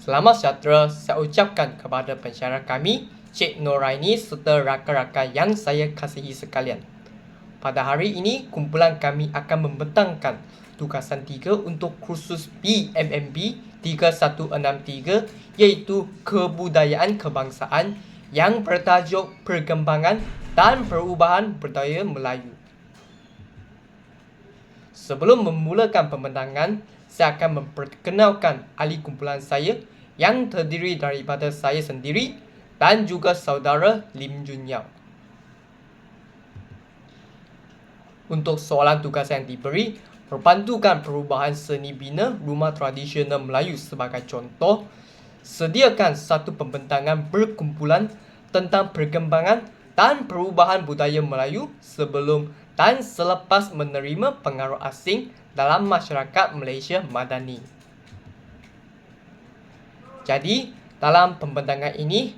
Selamat sejahtera saya ucapkan kepada pensyarah kami, Cik Noraini serta rakan-rakan yang saya kasihi sekalian. Pada hari ini, kumpulan kami akan membentangkan tugasan 3 untuk kursus PMMB 3163 iaitu Kebudayaan Kebangsaan yang bertajuk Perkembangan dan Perubahan Budaya Melayu. Sebelum memulakan pembentangan, saya akan memperkenalkan ahli kumpulan saya yang terdiri daripada saya sendiri dan juga saudara Lim Jun Yao. Untuk soalan tugas yang diberi, perbantukan perubahan seni bina rumah tradisional Melayu sebagai contoh, sediakan satu pembentangan berkumpulan tentang perkembangan dan perubahan budaya Melayu sebelum dan selepas menerima pengaruh asing dalam masyarakat Malaysia Madani. Jadi, dalam pembentangan ini,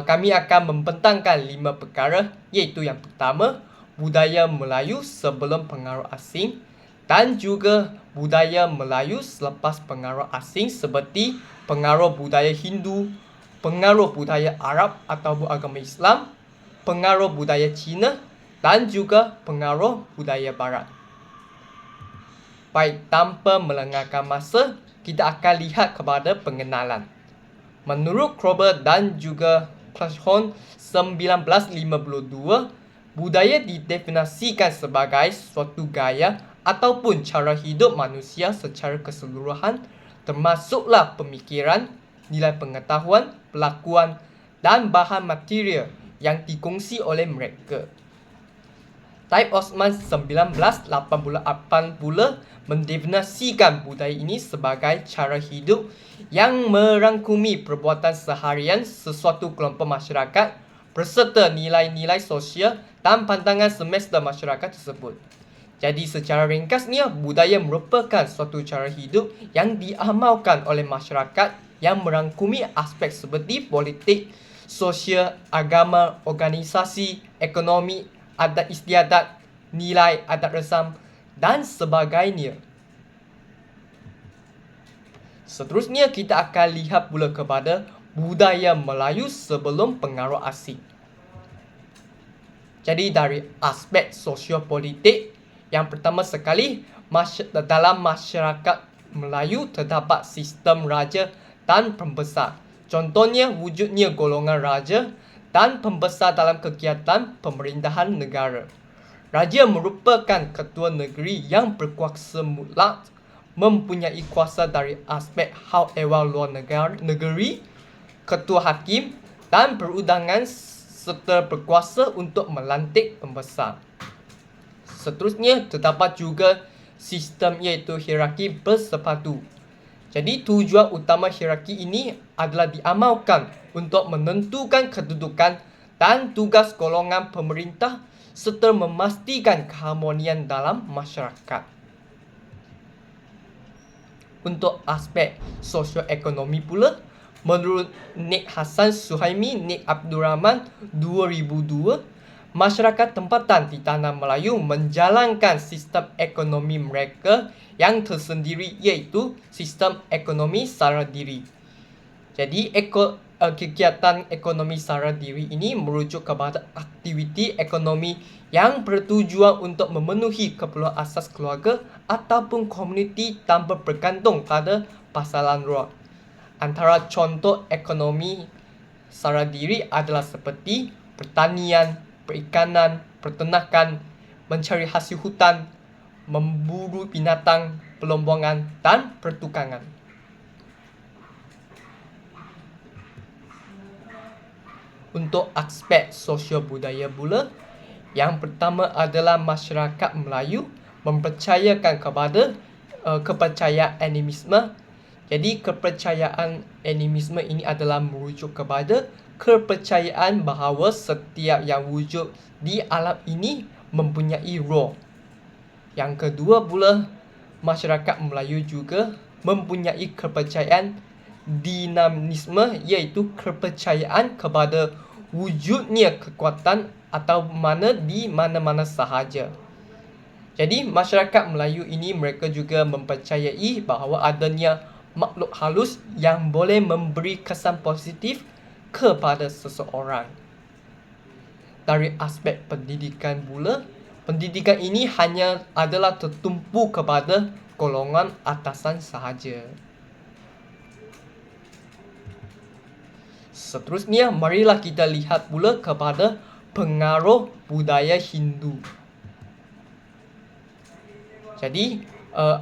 kami akan membentangkan 5 perkara, iaitu yang pertama, budaya Melayu sebelum pengaruh asing dan juga budaya Melayu selepas pengaruh asing seperti pengaruh budaya Hindu, pengaruh budaya Arab atau agama Islam, pengaruh budaya Cina dan juga pengaruh budaya Barat. Baik, tanpa melengahkan masa, kita akan lihat kepada pengenalan. Menurut Kroeber dan juga Klashon 1952, budaya didefinisikan sebagai suatu gaya ataupun cara hidup manusia secara keseluruhan, termasuklah pemikiran, nilai pengetahuan, pelakuan dan bahan material yang dikongsi oleh mereka. Taib Osman 1988 pula mendefinisikan budaya ini sebagai cara hidup yang merangkumi perbuatan seharian sesuatu kelompok masyarakat berserta nilai-nilai sosial dan pandangan semesta masyarakat tersebut. Jadi secara ringkasnya, budaya merupakan suatu cara hidup yang diamalkan oleh masyarakat yang merangkumi aspek seperti politik, sosial, agama, organisasi, ekonomi, adat istiadat, nilai adat resam, dan sebagainya. Seterusnya, kita akan lihat pula kepada budaya Melayu sebelum pengaruh asing. Jadi dari aspek sosiopolitik, yang pertama sekali, dalam masyarakat Melayu terdapat sistem raja dan pembesar. Contohnya wujudnya golongan raja dan pembesar dalam kegiatan pemerintahan negara. Raja merupakan ketua negeri yang berkuasa mutlak, mempunyai kuasa dari aspek hal ehwal luar negeri, ketua hakim dan perundangan serta berkuasa untuk melantik pembesar. Seterusnya, terdapat juga sistem iaitu hierarki bersepadu. Jadi tujuan utama hierarki ini adalah diamalkan untuk menentukan kedudukan dan tugas golongan pemerintah serta memastikan keharmonian dalam masyarakat. Untuk aspek sosioekonomi pula, menurut Nik Hassan Suhaimi, Nik Abdul Rahman 2002, masyarakat tempatan di Tanah Melayu menjalankan sistem ekonomi mereka yang tersendiri iaitu sistem ekonomi sara diri. Jadi kegiatan ekonomi sara diri ini merujuk kepada aktiviti ekonomi yang bertujuan untuk memenuhi keperluan asas keluarga ataupun komuniti tanpa bergantung pada pasaran luar. Antara contoh ekonomi sara diri adalah seperti pertanian, perikanan, peternakan, mencari hasil hutan, memburu binatang, pelombongan, dan pertukangan. Untuk aspek sosio-budaya pula, yang pertama adalah masyarakat Melayu mempercayakan kepada kepercayaan animisme. Jadi kepercayaan animisme ini adalah merujuk kepada kepercayaan bahawa setiap yang wujud di alam ini mempunyai roh. Yang kedua pula, masyarakat Melayu juga mempunyai kepercayaan dinamisme iaitu kepercayaan kepada wujudnya kekuatan atau mana di mana-mana sahaja. Jadi masyarakat Melayu ini mereka juga mempercayai bahawa adanya makhluk halus yang boleh memberi kesan positif kepada seseorang. Dari aspek pendidikan pula, pendidikan ini hanya adalah tertumpu kepada golongan atasan sahaja. Seterusnya, marilah kita lihat pula kepada pengaruh budaya Hindu. Jadi,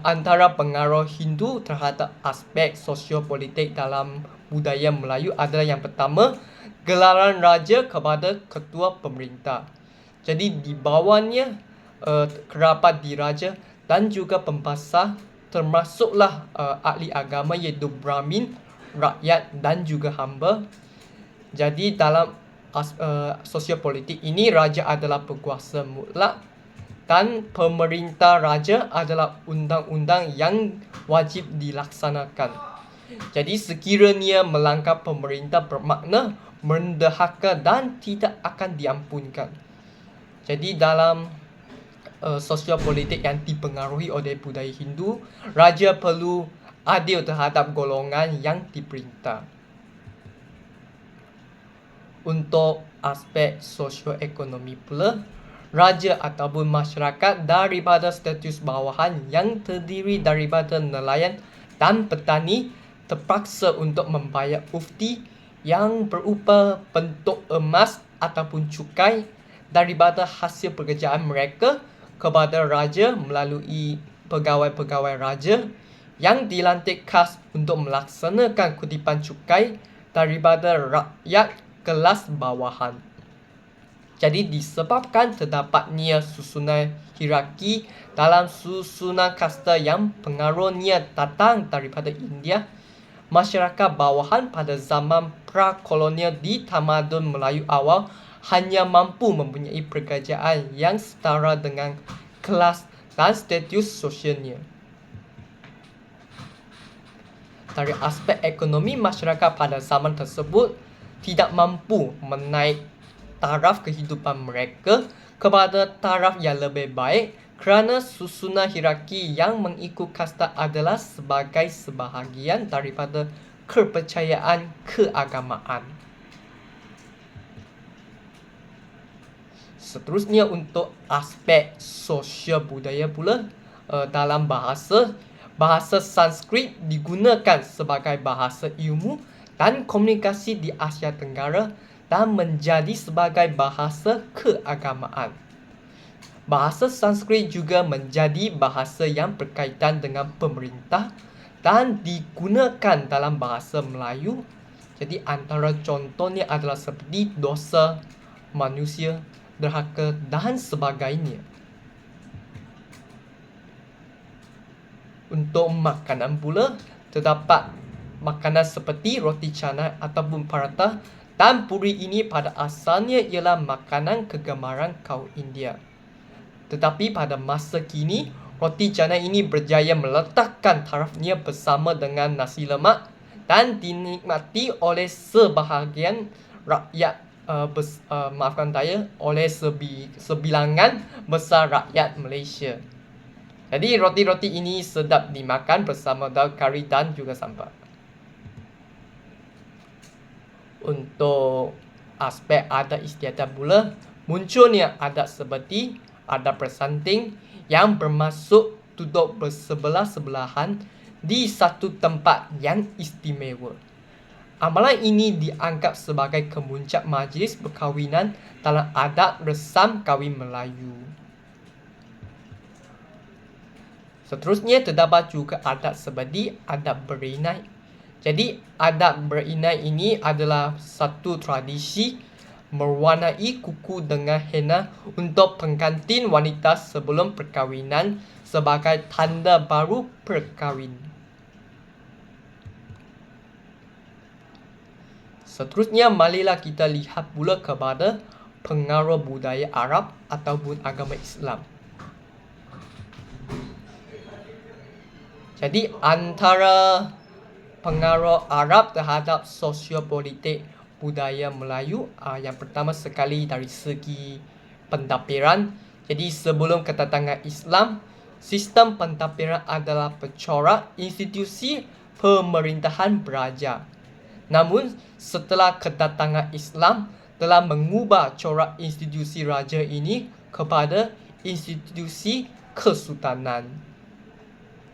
antara pengaruh Hindu terhadap aspek sosiopolitik dalam budaya Melayu adalah yang pertama, gelaran raja kepada ketua pemerintah. Jadi di bawahnya kerabat diraja dan juga pembesar termasuklah ahli agama iaitu Brahmin, rakyat dan juga hamba. Jadi dalam sosiopolitik ini raja adalah penguasa mutlak dan pemerintah raja adalah undang-undang yang wajib dilaksanakan. Jadi sekiranya melanggar pemerintah bermakna mendahaka dan tidak akan diampunkan. Jadi dalam sosiopolitik yang dipengaruhi oleh budaya Hindu, raja perlu adil terhadap golongan yang diperintah. Untuk aspek sosioekonomi pula, raja ataupun masyarakat daripada status bawahan yang terdiri daripada nelayan dan petani terpaksa untuk membayar ufti yang berupa bentuk emas ataupun cukai daripada hasil pekerjaan mereka kepada raja melalui pegawai-pegawai raja yang dilantik khas untuk melaksanakan kutipan cukai daripada rakyat kelas bawahan. Jadi disebabkan terdapatnya susunan hierarki dalam susunan kasta yang pengaruhnya datang daripada India, masyarakat bawahan pada zaman pra-kolonial di tamadun Melayu awal hanya mampu mempunyai pekerjaan yang setara dengan kelas dan status sosialnya. Dari aspek ekonomi, masyarakat pada zaman tersebut tidak mampu menaik taraf kehidupan mereka kepada taraf yang lebih baik kerana susunan hierarki yang mengikut kasta adalah sebagai sebahagian daripada kepercayaan keagamaan. Seterusnya untuk aspek sosial budaya pula, dalam bahasa Sanskrit digunakan sebagai bahasa ilmu dan komunikasi di Asia Tenggara dan menjadi sebagai bahasa keagamaan. Bahasa Sanskrit juga menjadi bahasa yang berkaitan dengan pemerintah dan digunakan dalam bahasa Melayu. Jadi antara contohnya adalah seperti dosa, manusia, derhaka dan sebagainya. Untuk makanan pula, terdapat makanan seperti roti canai ataupun paratha, dan puri ini pada asalnya ialah makanan kegemaran kaum India. Tetapi pada masa kini, roti canai ini berjaya meletakkan tarafnya bersama dengan nasi lemak dan dinikmati oleh sebahagian rakyat, oleh sebilangan besar rakyat Malaysia. Jadi roti-roti ini sedap dimakan bersama daun kari dan juga sambal. Untuk aspek adat istiadat pula, munculnya adat seperti adat bersanting yang bermaksud duduk bersebelah-sebelahan di satu tempat yang istimewa. Amalan ini dianggap sebagai kemuncak majlis perkahwinan dalam adat resam kahwin Melayu. Seterusnya terdapat juga adat seperti adat berinai. Jadi adat berinai ini adalah satu tradisi mewarnai kuku dengan henna untuk pengantin wanita sebelum perkahwinan sebagai tanda baru perkahwin. Seterusnya, marilah kita lihat pula kepada pengaruh budaya Arab ataupun agama Islam. Jadi antara pengaruh Arab terhadap sosiopolitik budaya Melayu, yang pertama sekali dari segi pentadbiran. Jadi sebelum kedatangan Islam, sistem pentadbiran adalah bercorak institusi pemerintahan beraja. Namun, setelah kedatangan Islam telah mengubah corak institusi raja ini kepada institusi kesultanan.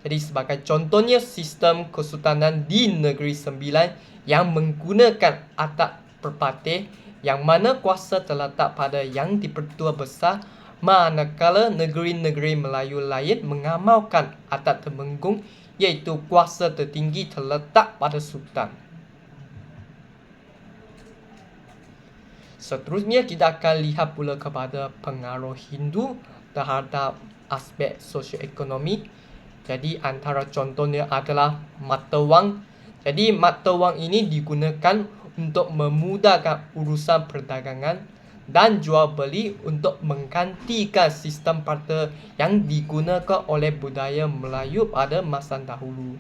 Jadi sebagai contohnya sistem kesultanan di Negeri Sembilan yang menggunakan adat perpatih yang mana kuasa terletak pada Yang di-Pertua Besar, manakala negeri-negeri Melayu lain mengamalkan adat Temenggung iaitu kuasa tertinggi terletak pada sultan. Seterusnya kita akan lihat pula kepada pengaruh Hindu terhadap aspek sosioekonomi. Jadi antara contohnya adalah mata wang. Jadi mata wang ini digunakan untuk memudahkan urusan perdagangan dan jual beli untuk menggantikan sistem barter yang digunakan oleh budaya Melayu pada masa dahulu.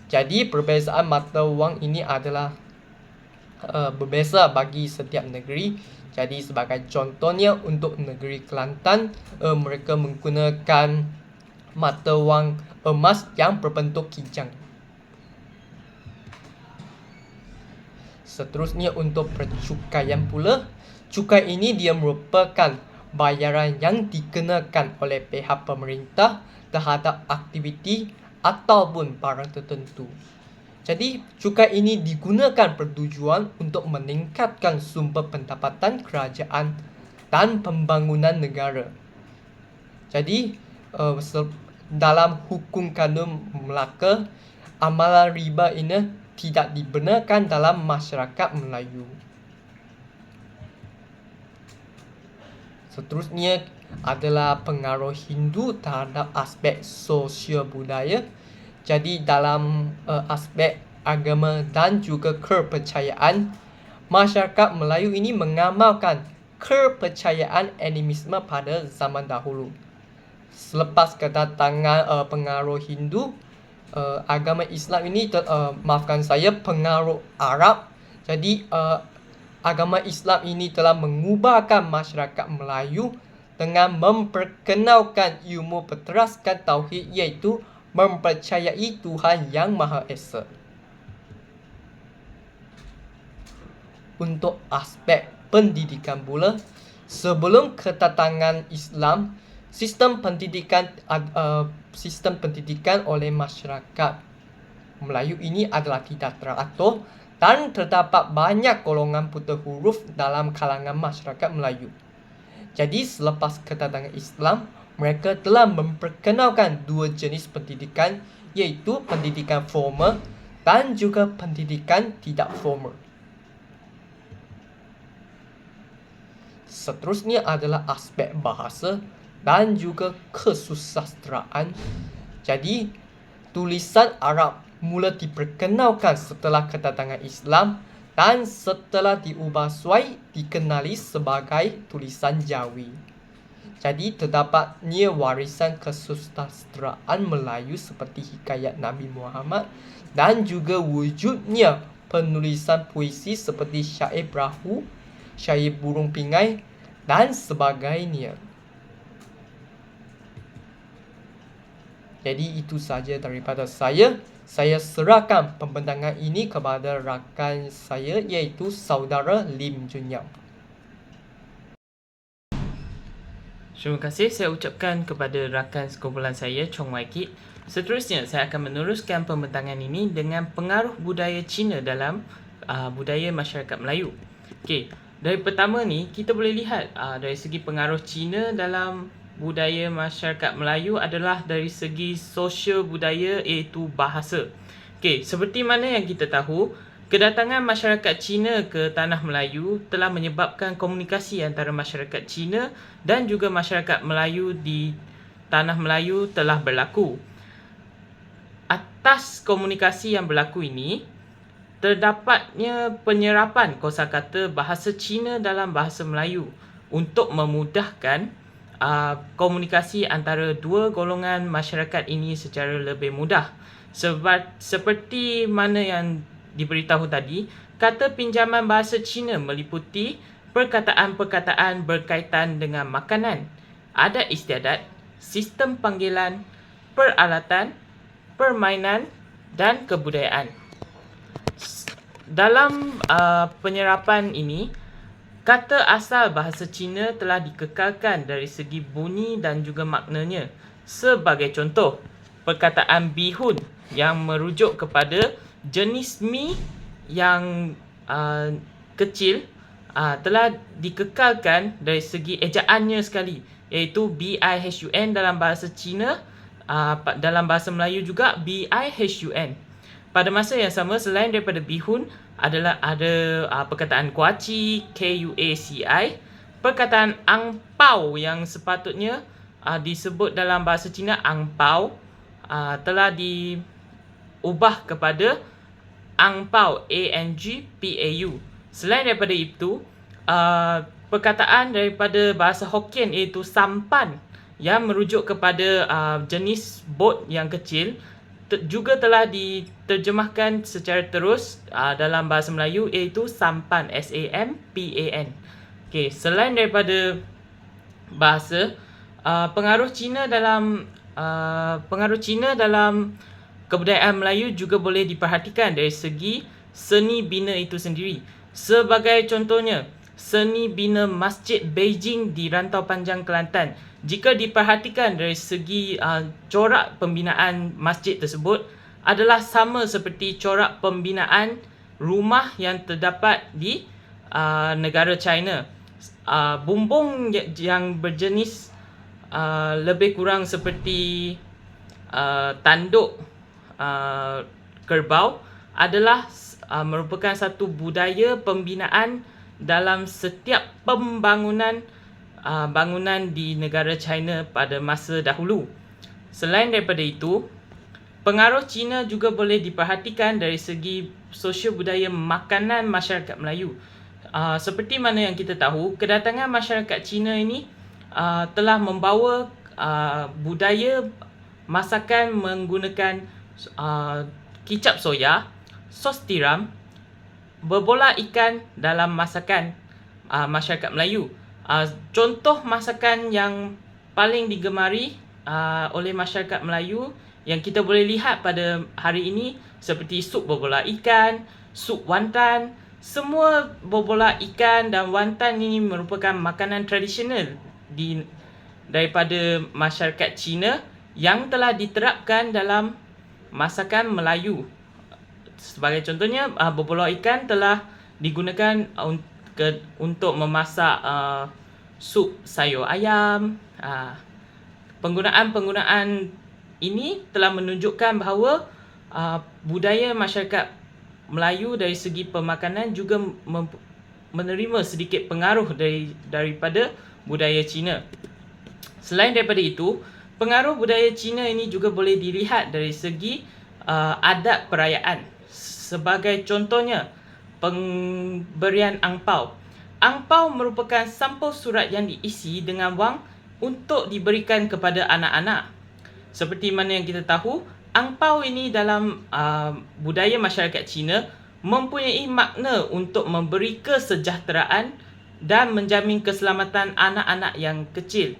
Jadi perbezaan mata wang ini adalah berbeza bagi setiap negeri. Jadi sebagai contohnya untuk negeri Kelantan, mereka menggunakan mata wang emas yang berbentuk kijang. Seterusnya untuk percukaian pula. Cukai ini dia merupakan bayaran yang dikenakan oleh pihak pemerintah terhadap aktiviti ataupun barang tertentu. Jadi, cukai ini digunakan bertujuan untuk meningkatkan sumber pendapatan kerajaan dan pembangunan negara. Jadi, dalam hukum kanun Melaka, amalan riba ini tidak dibenarkan dalam masyarakat Melayu. Seterusnya adalah pengaruh Hindu terhadap aspek sosial budaya. Jadi dalam aspek agama dan juga kepercayaan, masyarakat Melayu ini mengamalkan kepercayaan animisme pada zaman dahulu. Selepas kedatangan pengaruh Hindu, agama Islam ini pengaruh Arab. Jadi agama Islam ini telah mengubahkan masyarakat Melayu dengan memperkenalkan ilmu berteraskan tauhid, iaitu mempercayai Tuhan Yang Maha Esa. Untuk aspek pendidikan pula, sebelum kedatangan Islam, sistem pendidikan oleh masyarakat Melayu ini adalah tidak teratur dan terdapat banyak golongan buta huruf dalam kalangan masyarakat Melayu. Jadi selepas kedatangan Islam, mereka telah memperkenalkan dua jenis pendidikan, iaitu pendidikan formal dan juga pendidikan tidak formal. Seterusnya adalah aspek bahasa dan juga kesusastraan. Jadi, tulisan Arab mula diperkenalkan setelah kedatangan Islam dan setelah diubah suai dikenali sebagai tulisan Jawi. Jadi terdapatnya warisan kesusastraan Melayu seperti hikayat Nabi Muhammad dan juga wujudnya penulisan puisi seperti syair perahu, syair burung pingai dan sebagainya. Jadi itu saja daripada saya. Saya serahkan pembentangan ini kepada rakan saya, iaitu saudara Lim Junyao. Terima kasih saya ucapkan kepada rakan sekumpulan saya, Chong Wai Kit. Seterusnya, saya akan meneruskan pembentangan ini dengan pengaruh budaya Cina dalam budaya masyarakat Melayu. Okey, dari pertama ni, kita boleh lihat dari segi pengaruh Cina dalam budaya masyarakat Melayu adalah dari segi sosial budaya, iaitu bahasa. Okey, seperti mana yang kita tahu, kedatangan masyarakat Cina ke tanah Melayu telah menyebabkan komunikasi antara masyarakat Cina dan juga masyarakat Melayu di tanah Melayu telah berlaku. Atas komunikasi yang berlaku ini, terdapatnya penyerapan kosakata bahasa Cina dalam bahasa Melayu untuk memudahkan komunikasi antara dua golongan masyarakat ini secara lebih mudah. Sebab seperti mana yang diberitahu tadi, kata pinjaman bahasa Cina meliputi perkataan-perkataan berkaitan dengan makanan, adat istiadat, sistem panggilan, peralatan, permainan dan kebudayaan. Dalam penyerapan ini, kata asal bahasa Cina telah dikekalkan dari segi bunyi dan juga maknanya. Sebagai contoh, perkataan bihun yang merujuk kepada jenis mi yang kecil telah dikekalkan dari segi ejaannya sekali, iaitu BIHUN dalam bahasa Cina, dalam bahasa Melayu juga BIHUN. Pada masa yang sama, selain daripada bihun, ada perkataan kuaci, KUACI, perkataan angpau yang sepatutnya disebut dalam bahasa Cina angpau, telah diubah kepada angpau, ANGPAU. Selain daripada itu, perkataan daripada bahasa Hokkien iaitu sampan yang merujuk kepada jenis bot yang kecil juga telah diterjemahkan secara terus dalam bahasa Melayu iaitu sampan, SAMPAN. Okey, selain daripada bahasa, pengaruh Cina dalam kebudayaan Melayu juga boleh diperhatikan dari segi seni bina itu sendiri. Sebagai contohnya, seni bina Masjid Beijing di Rantau Panjang, Kelantan. Jika diperhatikan dari segi corak pembinaan masjid tersebut adalah sama seperti corak pembinaan rumah yang terdapat di negara China. Bumbung yang berjenis lebih kurang seperti tanduk kerbau adalah merupakan satu budaya pembinaan dalam setiap pembangunan bangunan di negara China pada masa dahulu. Selain daripada itu, pengaruh Cina juga boleh diperhatikan dari segi sosial budaya makanan masyarakat Melayu. Seperti mana yang kita tahu, kedatangan masyarakat Cina ini telah membawa budaya masakan menggunakan kicap soya, sos tiram, berbola ikan dalam masakan masyarakat Melayu. Contoh masakan yang paling digemari oleh masyarakat Melayu yang kita boleh lihat pada hari ini seperti sup berbola ikan, sup wantan. Semua berbola ikan dan wantan ini merupakan makanan tradisional daripada masyarakat Cina yang telah diterapkan dalam masakan Melayu. Sebagai contohnya, berbola ikan telah digunakan untuk memasak sup sayur ayam. Penggunaan ini telah menunjukkan bahawa budaya masyarakat Melayu dari segi pemakanan juga menerima sedikit pengaruh daripada budaya Cina. Selain daripada itu, pengaruh budaya Cina ini juga boleh dilihat dari segi adat perayaan. Sebagai contohnya, pemberian angpau. Angpau merupakan sampul surat yang diisi dengan wang untuk diberikan kepada anak-anak. Seperti mana yang kita tahu, angpau ini dalam budaya masyarakat Cina mempunyai makna untuk memberi kesejahteraan dan menjamin keselamatan anak-anak yang kecil.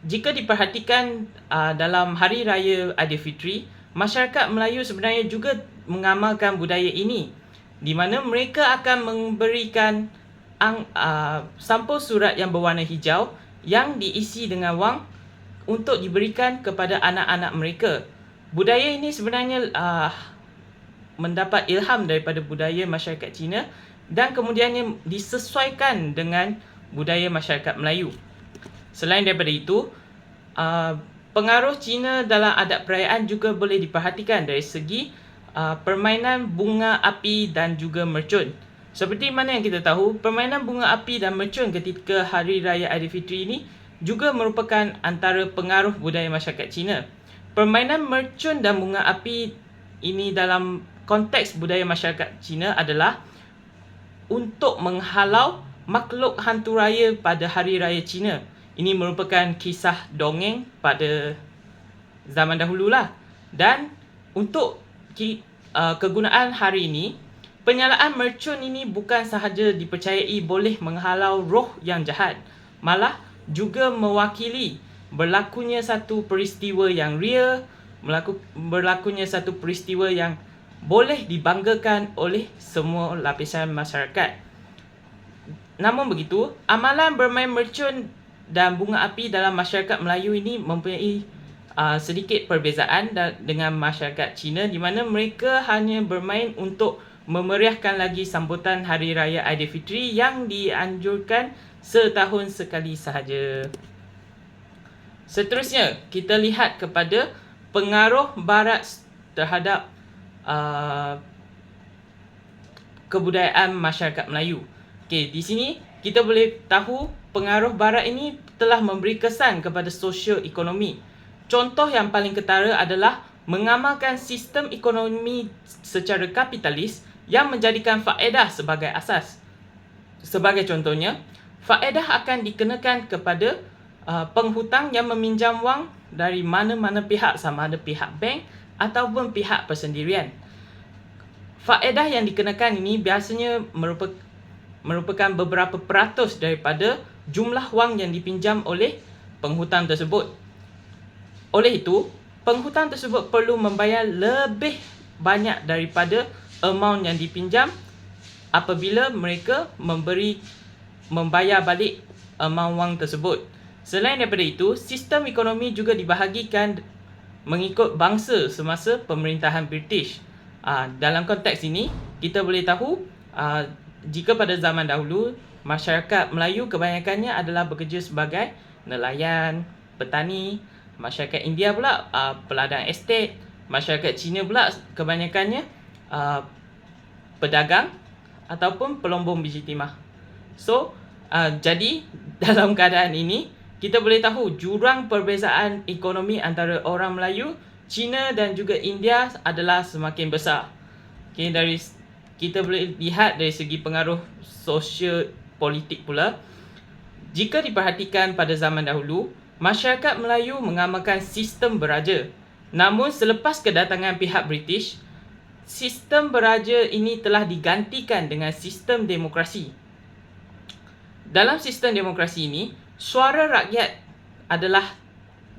Jika diperhatikan dalam Hari Raya Aidilfitri, masyarakat Melayu sebenarnya juga mengamalkan budaya ini, di mana mereka akan memberikan sampul surat yang berwarna hijau yang diisi dengan wang untuk diberikan kepada anak-anak mereka. Budaya ini sebenarnya mendapat ilham daripada budaya masyarakat Cina dan kemudiannya disesuaikan dengan budaya masyarakat Melayu. Selain daripada itu, pengaruh Cina dalam adat perayaan juga boleh diperhatikan dari segi permainan bunga api dan juga mercun. Seperti mana yang kita tahu, permainan bunga api dan mercun ketika Hari Raya Aidilfitri ini juga merupakan antara pengaruh budaya masyarakat Cina. Permainan mercun dan bunga api ini dalam konteks budaya masyarakat Cina adalah untuk menghalau makhluk hantu raya pada Hari Raya Cina. Ini merupakan kisah dongeng pada zaman dahululah. Dan untuk kegunaan hari ini, penyalaan mercun ini bukan sahaja dipercayai boleh menghalau roh yang jahat, malah juga mewakili berlakunya satu peristiwa yang real, berlakunya satu peristiwa yang boleh dibanggakan oleh semua lapisan masyarakat. Namun begitu, amalan bermain mercun dan bunga api dalam masyarakat Melayu ini mempunyai sedikit perbezaan dengan masyarakat Cina, di mana mereka hanya bermain untuk memeriahkan lagi sambutan Hari Raya Aidilfitri yang dianjurkan setahun sekali sahaja. Seterusnya, kita lihat kepada pengaruh Barat terhadap kebudayaan masyarakat Melayu. Okey, di sini kita boleh tahu pengaruh Barat ini telah memberi kesan kepada sosio-ekonomi. Contoh yang paling ketara adalah mengamalkan sistem ekonomi secara kapitalis yang menjadikan faedah sebagai asas. Sebagai contohnya, faedah akan dikenakan kepada penghutang yang meminjam wang dari mana-mana pihak, sama ada pihak bank ataupun pihak persendirian. Faedah yang dikenakan ini biasanya merupakan beberapa peratus daripada jumlah wang yang dipinjam oleh penghutang tersebut. Oleh itu, penghutang tersebut perlu membayar lebih banyak daripada amount yang dipinjam apabila mereka membayar balik amount wang tersebut. Selain daripada itu, sistem ekonomi juga dibahagikan mengikut bangsa semasa pemerintahan British. Dalam konteks ini, kita boleh tahu jika pada zaman dahulu, masyarakat Melayu kebanyakannya adalah bekerja sebagai nelayan, petani, masyarakat India pula peladang estet, masyarakat Cina pula kebanyakannya pedagang ataupun pelombong biji timah. So, jadi dalam keadaan ini, kita boleh tahu jurang perbezaan ekonomi antara orang Melayu, Cina dan juga India adalah semakin besar. Okay, kita boleh lihat dari segi pengaruh sosial politik pula. Jika diperhatikan pada zaman dahulu, masyarakat Melayu mengamalkan sistem beraja. Namun selepas kedatangan pihak British, sistem beraja ini telah digantikan dengan sistem demokrasi. Dalam sistem demokrasi ini, suara rakyat adalah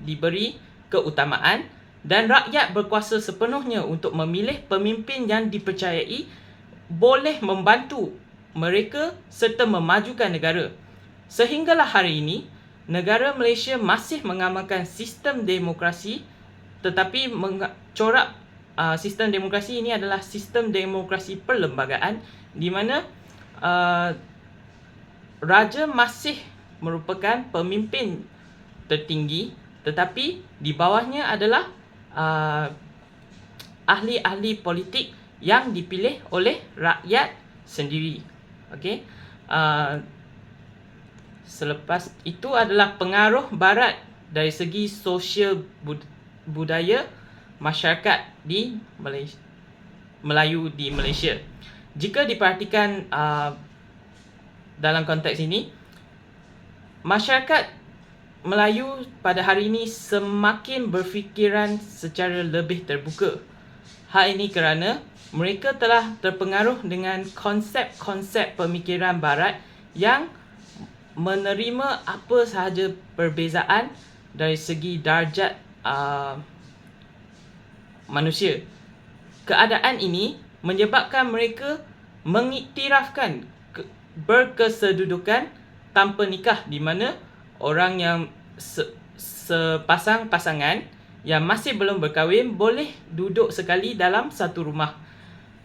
diberi keutamaan dan rakyat berkuasa sepenuhnya untuk memilih pemimpin yang dipercayai boleh membantu mereka serta memajukan negara. Sehinggalah hari ini, negara Malaysia masih mengamalkan sistem demokrasi, tetapi corak sistem demokrasi ini adalah sistem demokrasi perlembagaan, di mana raja masih merupakan pemimpin tertinggi, tetapi di bawahnya adalah ahli-ahli politik yang dipilih oleh rakyat sendiri. Okey. Selepas itu adalah pengaruh Barat dari segi sosial budaya masyarakat di Malaysia, Melayu di Malaysia. Jika diperhatikan dalam konteks ini, masyarakat Melayu pada hari ini semakin berfikiran secara lebih terbuka. Hal ini kerana mereka telah terpengaruh dengan konsep-konsep pemikiran Barat yang menerima apa sahaja perbezaan dari segi darjat manusia. Keadaan ini menyebabkan mereka mengiktirafkan berkesedudukan tanpa nikah, di mana orang yang sepasang pasangan yang masih belum berkahwin boleh duduk sekali dalam satu rumah.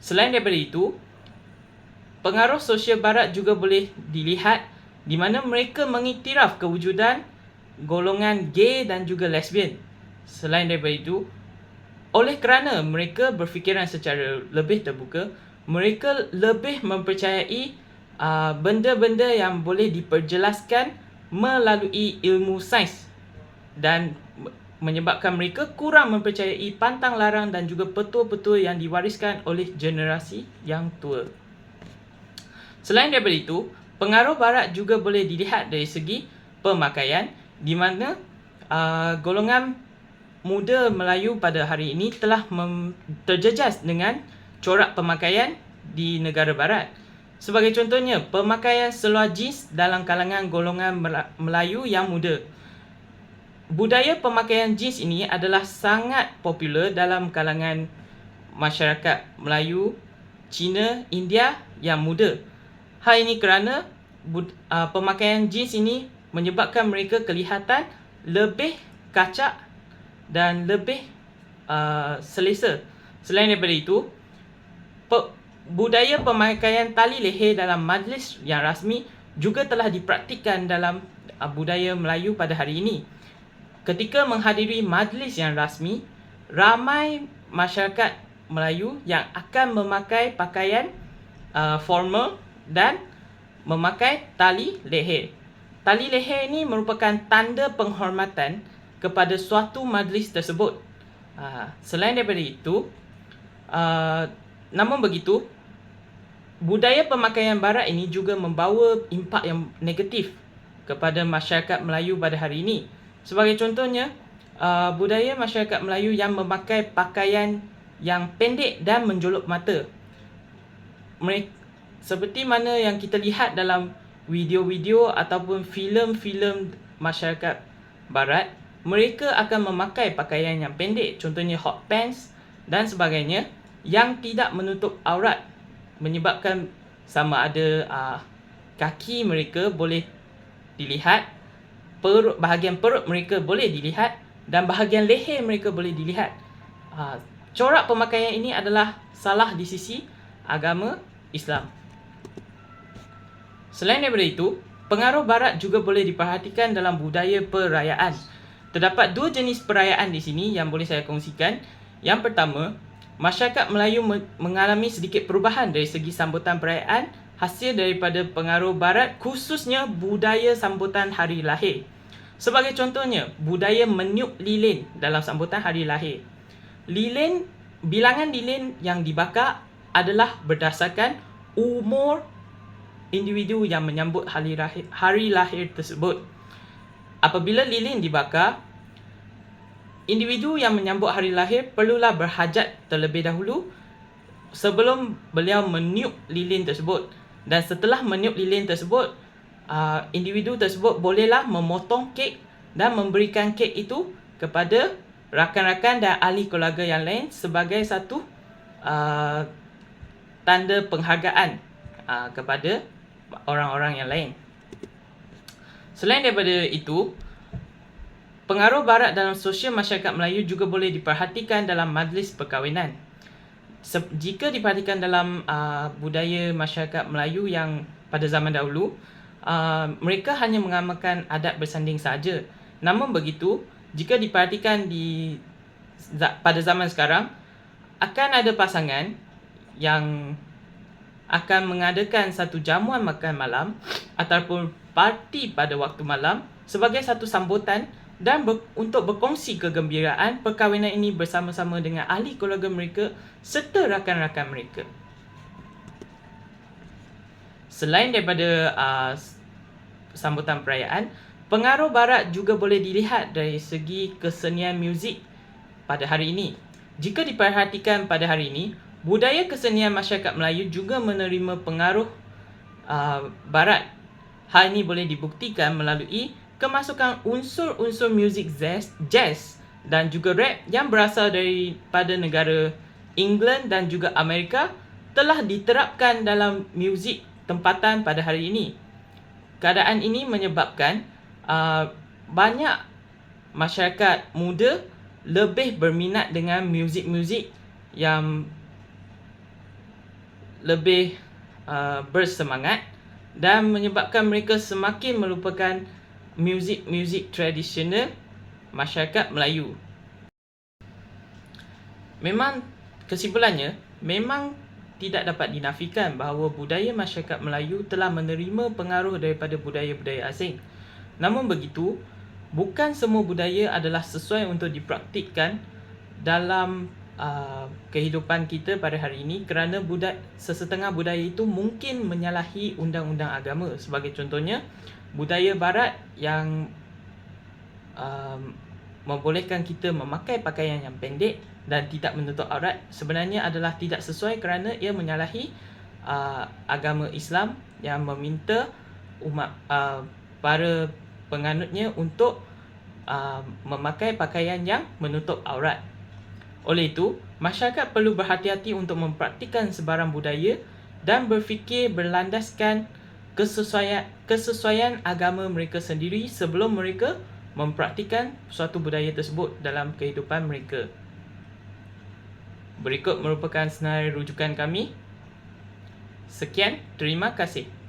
Selain daripada itu, pengaruh sosial Barat juga boleh dilihat di mana mereka mengiktiraf kewujudan golongan gay dan juga lesbian. Selain daripada itu, oleh kerana mereka berfikiran secara lebih terbuka, mereka lebih mempercayai benda-benda yang boleh diperjelaskan melalui ilmu sains dan menyebabkan mereka kurang mempercayai pantang larang dan juga petua-petua yang diwariskan oleh generasi yang tua. Selain daripada itu, pengaruh Barat juga boleh dilihat dari segi pemakaian, di mana golongan muda Melayu pada hari ini telah terjejas dengan corak pemakaian di negara Barat. Sebagai contohnya, pemakaian seluar jeans dalam kalangan golongan Melayu yang muda. budaya pemakaian jeans ini adalah sangat popular dalam kalangan masyarakat Melayu, Cina, India yang muda. Hal ini kerana pemakaian jeans ini menyebabkan mereka kelihatan lebih kacak dan lebih selesa. Selain daripada itu, budaya pemakaian tali leher dalam majlis yang rasmi juga telah dipraktikkan dalam budaya Melayu pada hari ini. Ketika menghadiri majlis yang rasmi, ramai masyarakat Melayu yang akan memakai pakaian formal dan memakai tali leher. Tali leher ini merupakan tanda penghormatan kepada suatu majlis tersebut. Selain daripada itu, namun begitu, budaya pemakaian barat ini juga membawa impak yang negatif kepada masyarakat Melayu pada hari ini. Sebagai contohnya, budaya masyarakat Melayu yang memakai pakaian yang pendek dan menjolok mata. Seperti mana yang kita lihat dalam video-video ataupun filem-filem masyarakat barat, mereka akan memakai pakaian yang pendek, contohnya hot pants dan sebagainya, yang tidak menutup aurat, menyebabkan sama ada kaki mereka boleh dilihat, bahagian perut mereka boleh dilihat dan bahagian leher mereka boleh dilihat. Corak pemakaian ini adalah salah di sisi agama Islam. Selain daripada itu, pengaruh barat juga boleh diperhatikan dalam budaya perayaan. Terdapat dua jenis perayaan di sini yang boleh saya kongsikan. Yang pertama, masyarakat Melayu mengalami sedikit perubahan dari segi sambutan perayaan hasil daripada pengaruh barat, khususnya budaya sambutan hari lahir. Sebagai contohnya, budaya meniup lilin dalam sambutan hari lahir. Bilangan lilin yang dibakar adalah berdasarkan umur individu yang menyambut hari lahir tersebut. Apabila lilin dibakar, individu yang menyambut hari lahir perlulah berhajat terlebih dahulu sebelum beliau meniup lilin tersebut. Dan setelah meniup lilin tersebut, individu tersebut bolehlah memotong kek dan memberikan kek itu kepada rakan-rakan dan ahli keluarga yang lain sebagai satu tanda penghargaan kepada orang-orang yang lain. Selain daripada itu, pengaruh barat dalam sosial masyarakat Melayu juga boleh diperhatikan dalam majlis perkahwinan. Jika diperhatikan dalam budaya masyarakat Melayu yang pada zaman dahulu, mereka hanya mengamalkan adat bersanding saja. Namun begitu, jika diperhatikan pada zaman sekarang, akan ada pasangan yang akan mengadakan satu jamuan makan malam ataupun parti pada waktu malam sebagai satu sambutan dan untuk berkongsi kegembiraan perkahwinan ini bersama-sama dengan ahli keluarga mereka serta rakan-rakan mereka. Selain daripada sambutan perayaan, pengaruh barat juga boleh dilihat dari segi kesenian muzik pada hari ini. Jika diperhatikan pada hari ini, budaya kesenian masyarakat Melayu juga menerima pengaruh barat. Hal ini boleh dibuktikan melalui kemasukan unsur-unsur muzik jazz dan juga rap yang berasal daripada negara England dan juga Amerika telah diterapkan dalam muzik tempatan pada hari ini. Keadaan ini menyebabkan banyak masyarakat muda lebih berminat dengan muzik-muzik yang lebih bersemangat dan menyebabkan mereka semakin melupakan muzik-muzik tradisional masyarakat Melayu. Kesimpulannya, memang tidak dapat dinafikan bahawa budaya masyarakat Melayu telah menerima pengaruh daripada budaya-budaya asing. Namun begitu, bukan semua budaya adalah sesuai untuk dipraktikkan dalam kehidupan kita pada hari ini kerana sesetengah budaya itu mungkin menyalahi undang-undang agama. Sebagai contohnya, budaya barat yang membolehkan kita memakai pakaian yang pendek dan tidak menutup aurat sebenarnya adalah tidak sesuai kerana ia menyalahi agama Islam yang meminta umat para penganutnya untuk memakai pakaian yang menutup aurat. Oleh itu, masyarakat perlu berhati-hati untuk mempraktikkan sebarang budaya dan berfikir berlandaskan kesesuaian agama mereka sendiri sebelum mereka mempraktikkan suatu budaya tersebut dalam kehidupan mereka. Berikut merupakan senarai rujukan kami. Sekian, terima kasih.